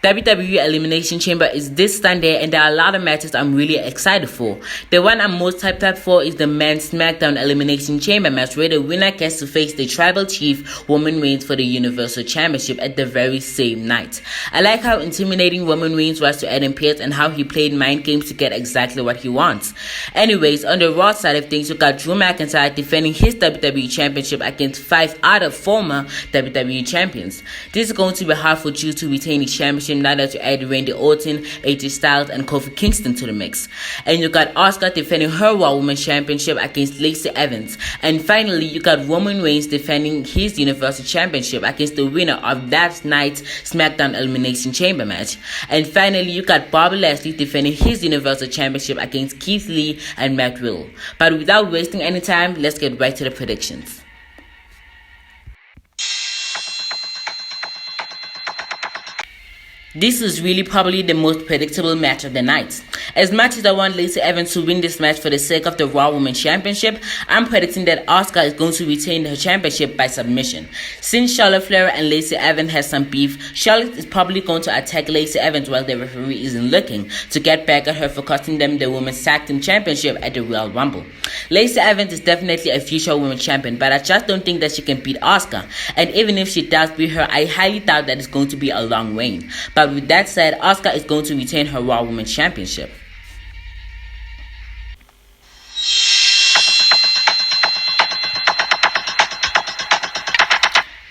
WWE Elimination Chamber is this Sunday, and there are a lot of matches I'm really excited for. The one I'm most hyped up for is the men's Smackdown Elimination Chamber match, where the winner gets to face the Tribal Chief Roman Reigns for the Universal Championship at the very same night. I like how intimidating Roman Reigns was to Adam Pearce and how he played mind games to get exactly what he wants. Anyways, on the Raw side of things, you got Drew McIntyre defending his WWE Championship against 5 other former WWE Champions. This is going to be hard for Drew to retain his championship now that you add Randy Orton, AJ Styles, and Kofi Kingston to the mix. And you got Asuka defending her Raw Women's Championship against LACEY Evans. And finally, you got Roman Reigns defending his Universal Championship against the winner of that night's Smackdown Elimination Chamber match. And finally, you got Bobby Lashley defending his Universal Championship against Keith Lee and Matt Riddle. But without wasting any time, let's get right to the predictions. This is really probably the most predictable match of the night. As much as I want LACEY Evans to win this match for the sake of the Raw Women's Championship, I'm predicting that Asuka is going to retain her championship by submission. Since Charlotte Flair and LACEY Evans has some beef, Charlotte is probably going to attack LACEY Evans while the referee isn't looking to get back at her for costing them the Women's Tag Team Championship at the Royal Rumble. LACEY Evans is definitely a future Women's Champion, but I just don't think that she can beat Asuka. And even if she does beat her, I highly doubt that it's going to be a long reign. But with that said, Asuka is going to retain her Raw Women's Championship.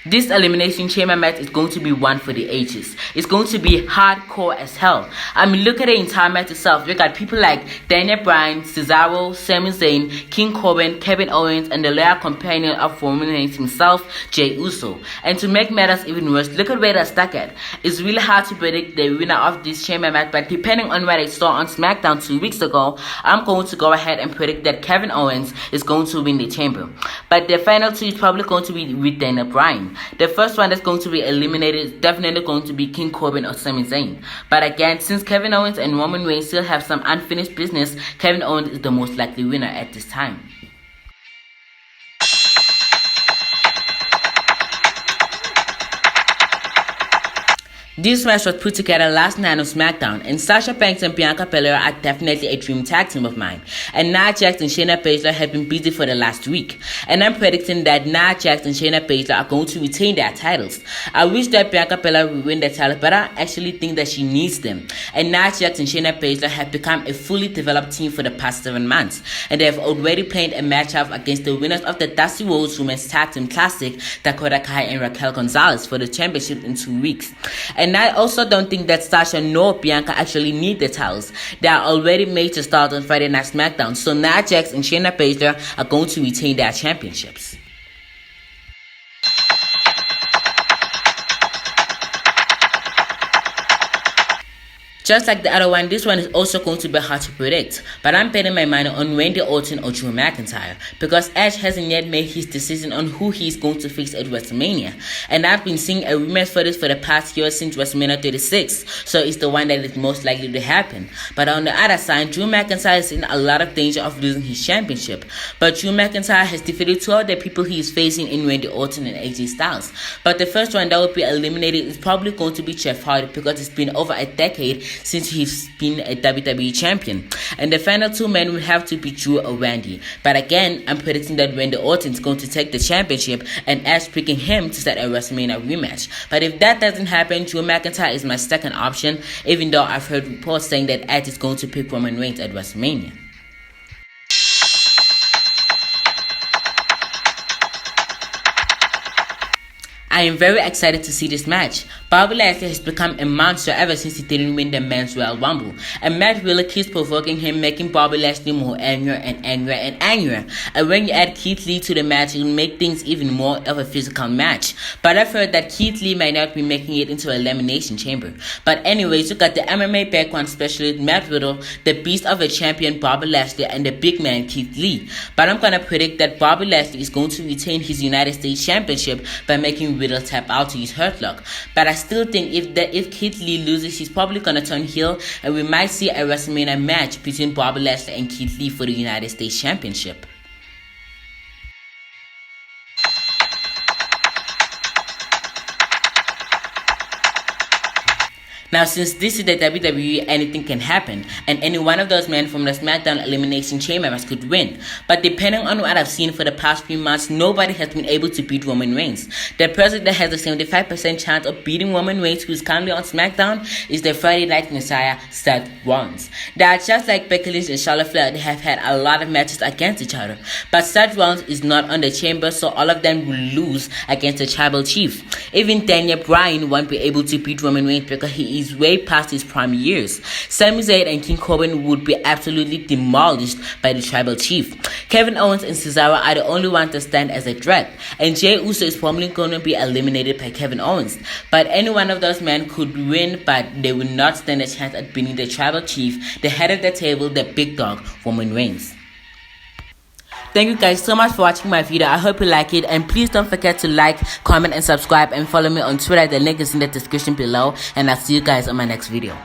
This Elimination Chamber match is going to be one for the ages. It's going to be hardcore as hell. I mean, look at the entire match itself. You got people like Daniel Bryan, Cesaro, Sami Zayn, King Corbin, Kevin Owens, and the loyal companion of Roman Reigns himself, Jey Uso. And to make matters even worse, look at where they're stuck at. It's really hard to predict the winner of this Chamber match, but depending on what I saw on Smackdown 2 weeks ago, I'm going to go ahead and predict that Kevin Owens is going to win the Chamber. But the final two is probably going to be with Daniel Bryan. The first one that's going to be eliminated is definitely going to be King Corbin or Sami Zayn. But again, since Kevin Owens and Roman Reigns still have some unfinished business, Kevin Owens is the most likely winner at this time. This match was put together last night on Smackdown, and Sasha Banks and Bianca Belair are definitely a dream tag team of mine. And Nia Jax and Shayna Baszler have been busy for the last week, and I'm predicting that Nia Jax and Shayna Baszler are going to retain their titles. I wish that Bianca Belair would win the title, but I actually think that she needs them. And Nia Jax and Shayna Baszler have become a fully developed team for the past 7 months, and they have already played a matchup against the winners of the Dusty Rhodes Women's Tag Team Classic, Dakota Kai and Raquel Gonzalez, for the championship in 2 weeks. And I also don't think that Sasha nor Bianca actually need the titles. They are already made to start on Friday Night Smackdown, so Nia Jax and Shayna Baszler are going to retain their championships. Just like the other one, this one is also going to be hard to predict, but I'm betting my money on Randy Orton or Drew McIntyre, because Edge hasn't yet made his decision on who he's going to face at WrestleMania, and I've been seeing a rematch for this for the past year since WrestleMania 36, so it's the one that is most likely to happen. But on the other side, Drew McIntyre is in a lot of danger of losing his championship, but Drew McIntyre has defeated 2 of the people he is facing in Randy Orton and AJ Styles. But the first one that will be eliminated is probably going to be Jeff Hardy, because it's been over a decade since he's been a WWE champion. And the final 2 men will have to be Drew or Randy. But again, I'm predicting that Randy Orton is going to take the championship and Edge picking him to set a WrestleMania rematch. But if that doesn't happen, Drew McIntyre is my second option, even though I've heard reports saying that Edge is going to pick Roman Reigns at WrestleMania. I am very excited to see this match. Bobby Lashley has become a monster ever since he didn't win the Men's Royal Rumble, and Matt Riddle keeps provoking him, making Bobby Lashley more angrier and angrier and angrier. And when you add Keith Lee to the match, it will make things even more of a physical match. But I've heard that Keith Lee might not be making it into an Elimination Chamber. But anyways, you got the MMA background specialist Matt Riddle, the beast of a champion Bobby Lashley, and the big man Keith Lee. But I'm gonna predict that Bobby Lashley is going to retain his United States Championship by making Riddle tap out to his hurt lock. But I still think if Keith Lee loses, he's probably gonna turn heel, and we might see a WrestleMania match between Bobby Lashley and Keith Lee for the United States Championship. Now, since this is the WWE, anything can happen, and any one of those men from the Smackdown Elimination Chamber match could win. But depending on what I've seen for the past few months, nobody has been able to beat Roman Reigns. The person that has a 75% chance of beating Roman Reigns, who's currently on Smackdown, is the Friday Night Messiah, Seth Rollins. They are just like Becky Lynch and Charlotte Flair. They have had a lot of matches against each other, but Seth Rollins is not on the chamber, so all of them will lose against the Tribal Chief. Even Daniel Bryan won't be able to beat Roman Reigns because he is way past his prime years. Sami Zayn and King Corbin would be absolutely demolished by the Tribal Chief. Kevin Owens and Cesaro are the only ones that stand as a threat, and Jey Uso is probably going to be eliminated by Kevin Owens. But any one of those men could win, but they will not stand a chance at beating the Tribal Chief, the head of the table, the big dog, Roman Reigns. Thank you guys so much for watching my video. I hope you like it, and please don't forget to like, comment, and subscribe, and follow me on Twitter. The link is in the description below, and I'll see you guys on my next video.